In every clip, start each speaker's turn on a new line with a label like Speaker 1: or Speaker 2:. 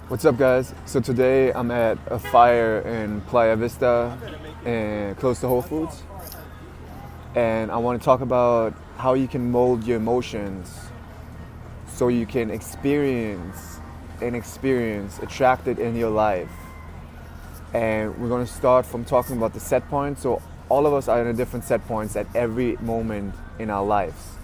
Speaker 1: What's up, guys? So today I'm at a fire in Playa Vista, close to Whole Foods, and I want to talk about how you can mold your emotions so you can experience attract it in your life. And we're going to start from talking about the set point. So all of us are in a different set points at every moment in our lives.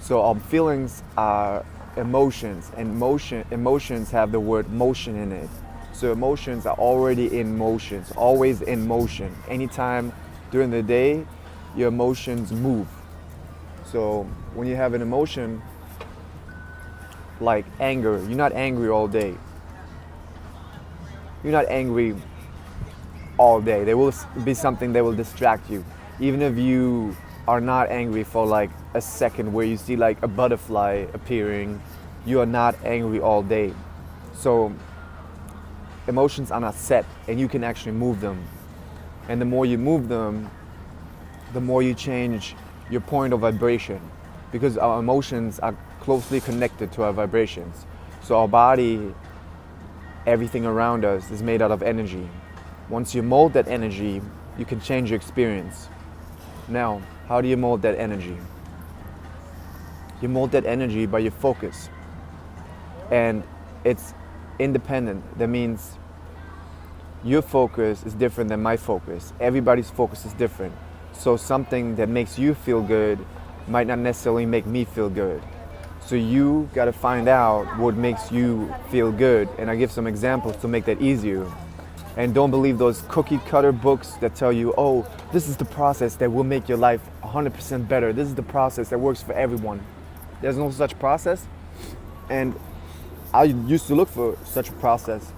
Speaker 1: So our feelings are emotions, and emotions have the word motion in it. So emotions are already in motion, always in motion. Anytime during the day, your emotions move. So when you have an emotion like anger, you're not angry all day. You're not angry all day. There will be something that will distract you. Even if you are not angry for like a second where you see like a butterfly appearing, you are not angry all day. So emotions are not set, and you can actually move them. And the more you move them, the more you change your point of vibration, because our emotions are closely connected to our vibrations. So our body, everything around us is made out of energy. Once you mold that energy, you can change your experience. Now, how do you mold that energy? You mold that energy by your focus. And it's independent. That means your focus is different than my focus. Everybody's focus is different. So something that makes you feel good might not necessarily make me feel good. So you gotta find out what makes you feel good. And I give some examples to make that easier. And don't believe those cookie cutter books that tell you, oh, this is the process that will make your life 100% better. This is the process that works for everyone. There's no such process. And I used to look for such a process.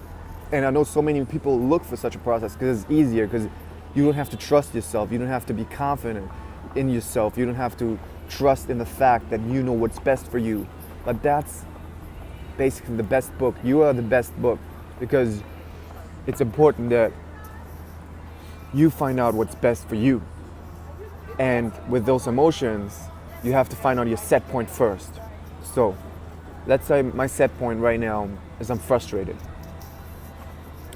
Speaker 1: And I know so many people look for such a process because it's easier, because you don't have to trust yourself. You don't have to be confident in yourself. You don't have to trust in the fact that you know what's best for you. But that's basically the best book. You are the best book, because it's important that you find out what's best for you. And with those emotions, you have to find out your set point first. So let's say my set point right now is I'm frustrated.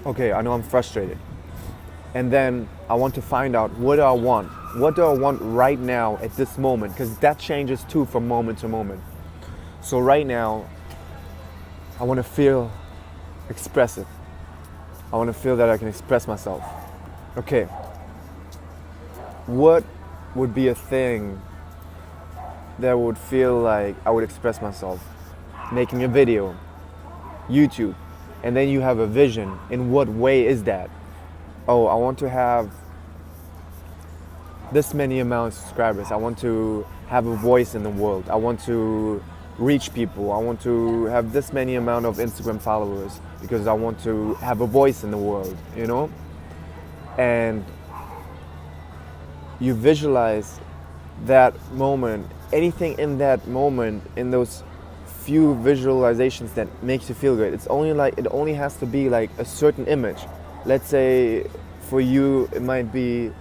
Speaker 1: Okay, I know I'm frustrated. And then I want to find out, what do I want? What do I want right now at this moment? Because that changes too from moment to moment. So right now, I want to feel expressive. I want to feel that I can express myself. Okay, what would be a thing that would feel like I would express myself? Making a video, YouTube, and then you have a vision. In what way is that? Oh, I want to have this many amount of subscribers. I want to have a voice in the world. I want to reach people. I want to have this many amount of Instagram followers because I want to have a voice in the world, you know? And you visualize that moment, anything in that moment, in those few visualizations that makes you feel good. It's only like, it only has to be like a certain image. Let's say for you, it might be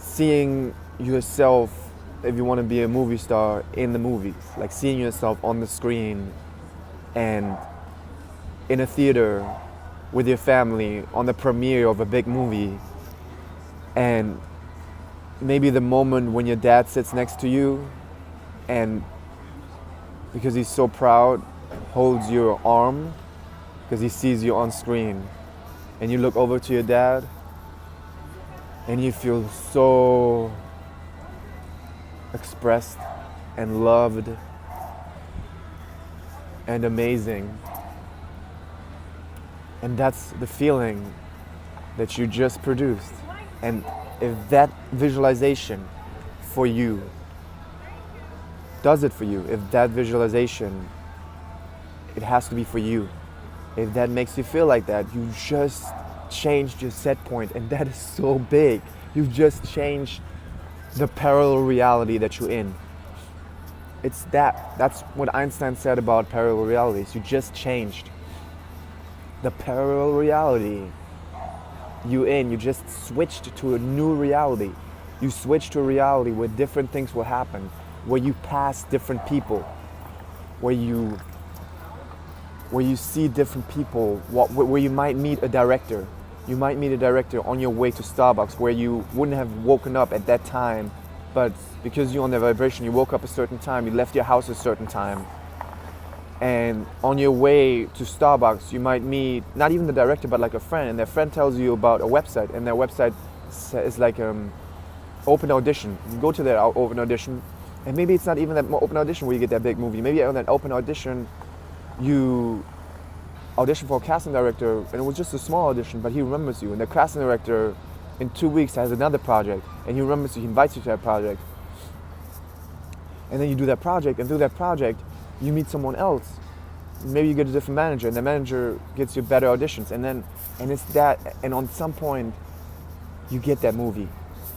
Speaker 1: seeing yourself, if you want to be a movie star, in the movies, like seeing yourself on the screen and in a theater with your family on the premiere of a big movie. And maybe the moment when your dad sits next to you and because he's so proud, holds your arm because he sees you on screen, and you look over to your dad and you feel so expressed and loved and amazing. And that's the feeling that you just produced. And if that visualization for you does it for you, if that visualization, it has to be for you. If that makes you feel like that, you just changed your set point, and that is so big. You've just changed the parallel reality that you're in. It's that. That's what Einstein said about parallel realities. You just changed the parallel reality you're in. You just switched to a new reality. You switched to a reality where different things will happen, where you pass different people, where you where you see different people, where you might meet a director. You might meet a director on your way to Starbucks where you wouldn't have woken up at that time, but because you're on the vibration, you woke up a certain time, you left your house a certain time. And on your way to Starbucks, you might meet not even the director, but like a friend, and their friend tells you about a website, and their website is like open audition. You go to their open audition, and maybe it's not even that open audition where you get that big movie. Maybe on that open audition, you audition for a casting director, and it was just a small audition, but he remembers you. And the casting director in 2 weeks has another project, and he remembers you, he invites you to that project. And then you do that project, and through that project, you meet someone else. Maybe you get a different manager, and the manager gets you better auditions, and on some point, you get that movie.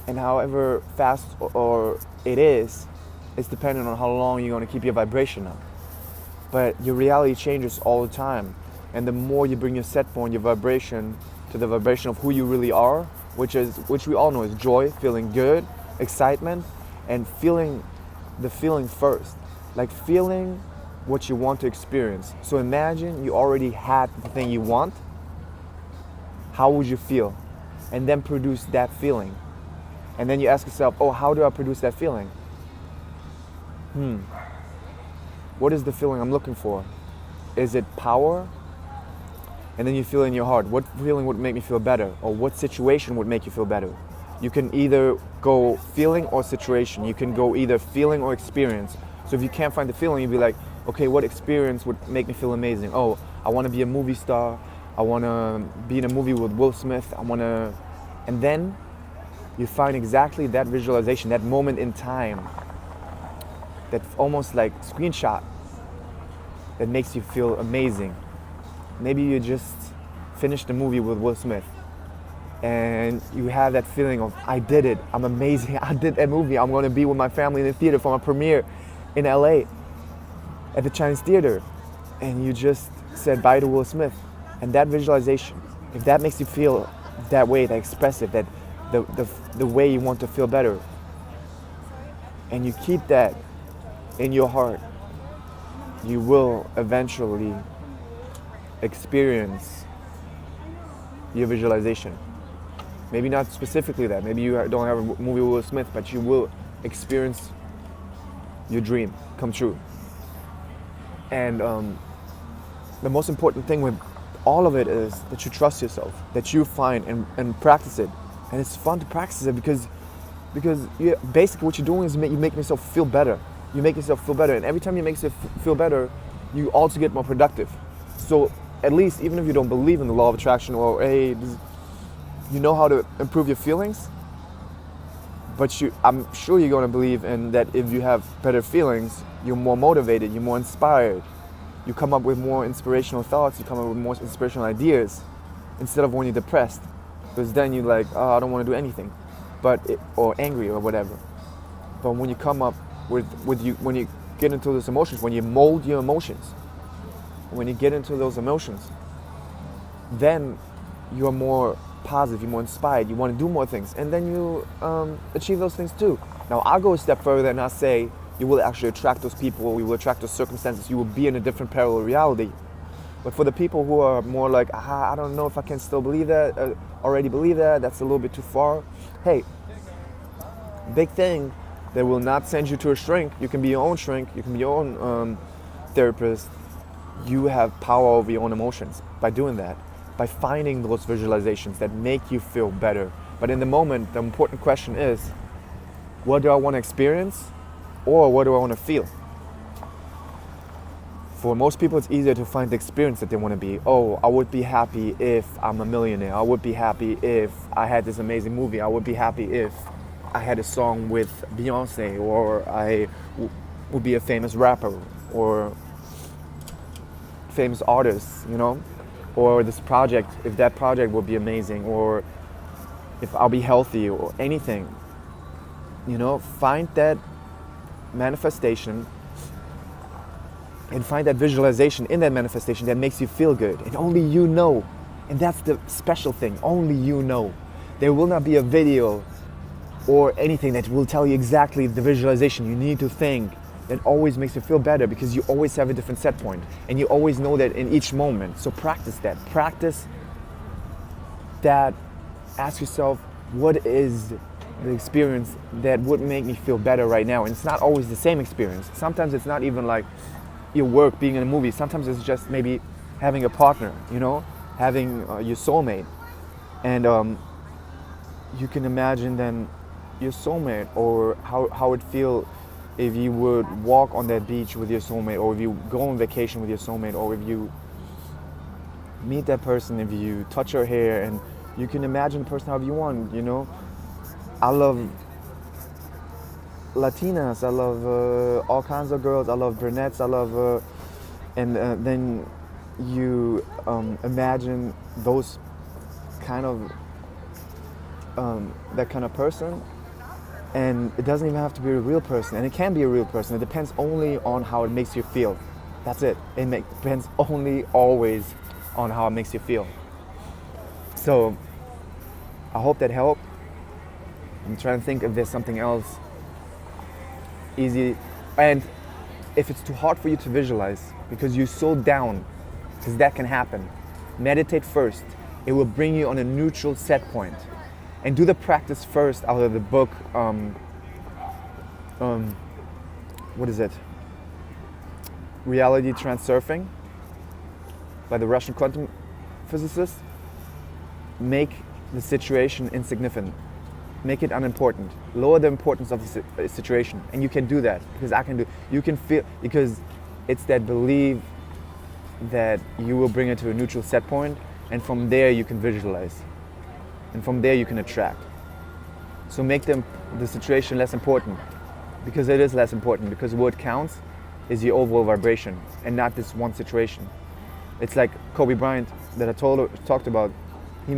Speaker 1: And however fast or it is, it's dependent on how long you're going to keep your vibration up. But your reality changes all the time. And the more you bring your set point, your vibration, to the vibration of who you really are, which we all know is joy, feeling good, excitement, and feeling the feeling first. Like feeling what you want to experience. So imagine you already had the thing you want. How would you feel? And then produce that feeling. And then you ask yourself, oh, how do I produce that feeling? What is the feeling I'm looking for? Is it power? And then you feel in your heart, what feeling would make me feel better? Or what situation would make you feel better? You can either go feeling or situation. You can go either feeling or experience. So if you can't find the feeling, you'd be like, okay, what experience would make me feel amazing? Oh, I want to be a movie star. I want to be in a movie with Will Smith. And then you find exactly that visualization, that moment in time, that almost like screenshot that makes you feel amazing. Maybe you just finished the movie with Will Smith and you have that feeling of, I did it, I'm amazing, I did that movie, I'm going to be with my family in the theater for my premiere in LA at the Chinese theater. And you just said bye to Will Smith. And that visualization, if that makes you feel that way, that expressive, that the way you want to feel better, and you keep that in your heart, you will eventually experience your visualization. Maybe not specifically that. Maybe you don't have a movie with Will Smith, but you will experience your dream come true. And the most important thing with all of it is that you trust yourself, that you find and practice it. And it's fun to practice it because basically what you're doing is you make yourself feel better. You make yourself feel better. And every time you make yourself feel better, you also get more productive. So at least, even if you don't believe in the law of attraction or, hey, you know how to improve your feelings, but I'm sure you're going to believe in that if you have better feelings, you're more motivated, you're more inspired, you come up with more inspirational thoughts, you come up with more inspirational ideas instead of when you're depressed. Because then you're like, oh, I don't want to do anything, or angry or whatever. But when you come up when you get into those emotions, when you mold your emotions, when you get into those emotions, then you're more positive, you're more inspired, you want to do more things, and then you achieve those things too. Now I'll go a step further and I'll say you will actually attract those people, you will attract those circumstances, you will be in a different parallel reality. But for the people who are more like, I don't know if I can still believe that, already believe that, that's a little bit too far. Hey, big thing, they will not send you to a shrink. You can be your own shrink, you can be your own therapist. You have power over your own emotions by doing that, by finding those visualizations that make you feel better. But in the moment, the important question is, what do I want to experience or what do I want to feel? For most people, it's easier to find the experience that they want to be. Oh, I would be happy if I'm a millionaire. I would be happy if I had this amazing movie. I would be happy if I had a song with Beyonce, or I would be a famous rapper or famous artist, or this project, if that project would be amazing, or if I'll be healthy, or anything. Find that manifestation and find that visualization in that manifestation that makes you feel good. And only you know. And that's the special thing. Only you know. There will not be a video or anything that will tell you exactly the visualization you need to think that always makes you feel better, because you always have a different set point and you always know that in each moment. So practice that. Practice that. Ask yourself, what is the experience that would make me feel better right now? And it's not always the same experience. Sometimes it's not even like your work, being in a movie. Sometimes it's just maybe having a partner, you know, having your soulmate. And you can imagine then your soulmate, or how it feel if you would walk on that beach with your soulmate, or if you go on vacation with your soulmate, or if you meet that person, if you touch her hair, and you can imagine the person however you want, you know. I love Latinas, I love all kinds of girls, I love brunettes, I love, and then you imagine those kind of, that kind of person, and it doesn't even have to be a real person, and it can be a real person. It depends only on how it makes you feel. That's it. It depends only always on how it makes you feel. So I hope that helped. I'm trying to think if there's something else easy. And if it's too hard for you to visualize because you're so down, because that can happen, meditate first. It will bring you on a neutral set point. And do the practice first out of the book, what is it? Reality Transurfing by the Russian quantum physicist. Make the situation insignificant. Make it unimportant. Lower the importance of the situation. And you can do that, because I can do. You can feel, because it's that belief that you will bring it to a neutral set point, and from there you can visualize. And from there you can attract. So make the situation less important, because it is less important, because what counts is your overall vibration and not this one situation. It's like Kobe Bryant that I talked about. He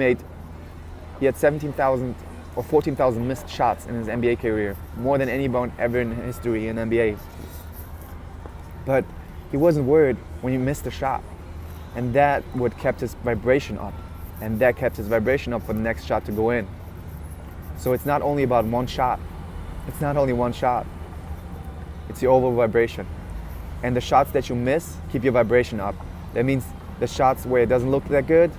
Speaker 1: had 17,000 or 14,000 missed shots in his NBA career, more than anyone ever in history in NBA. But he wasn't worried when he missed a shot, and that what kept his vibration up. And that kept his vibration up for the next shot to go in. So it's not only about one shot. It's not only one shot. It's your overall vibration. And the shots that you miss, keep your vibration up. That means the shots where it doesn't look that good,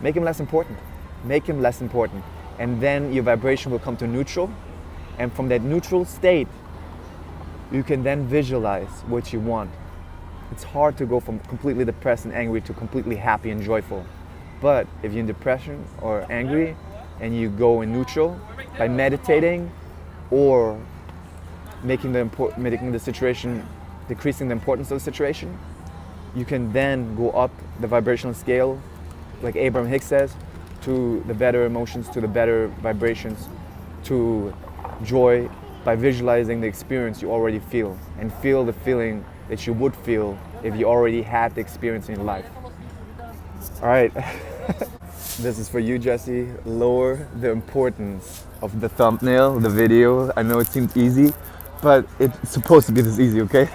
Speaker 1: make them less important. Make them less important. And then your vibration will come to neutral. And from that neutral state, you can then visualize what you want. It's hard to go from completely depressed and angry to completely happy and joyful. But if you're in depression or angry and you go in neutral by meditating or making the situation, decreasing the importance of the situation, you can then go up the vibrational scale, like Abraham Hicks says, to the better emotions, to the better vibrations, to joy, by visualizing the experience you already feel, and feel the feeling that you would feel if you already had the experience in your life. All right. This is for you, Jesse. Lower the importance of the thumbnail, the video. I know it seemed easy, but it's supposed to be this easy, okay?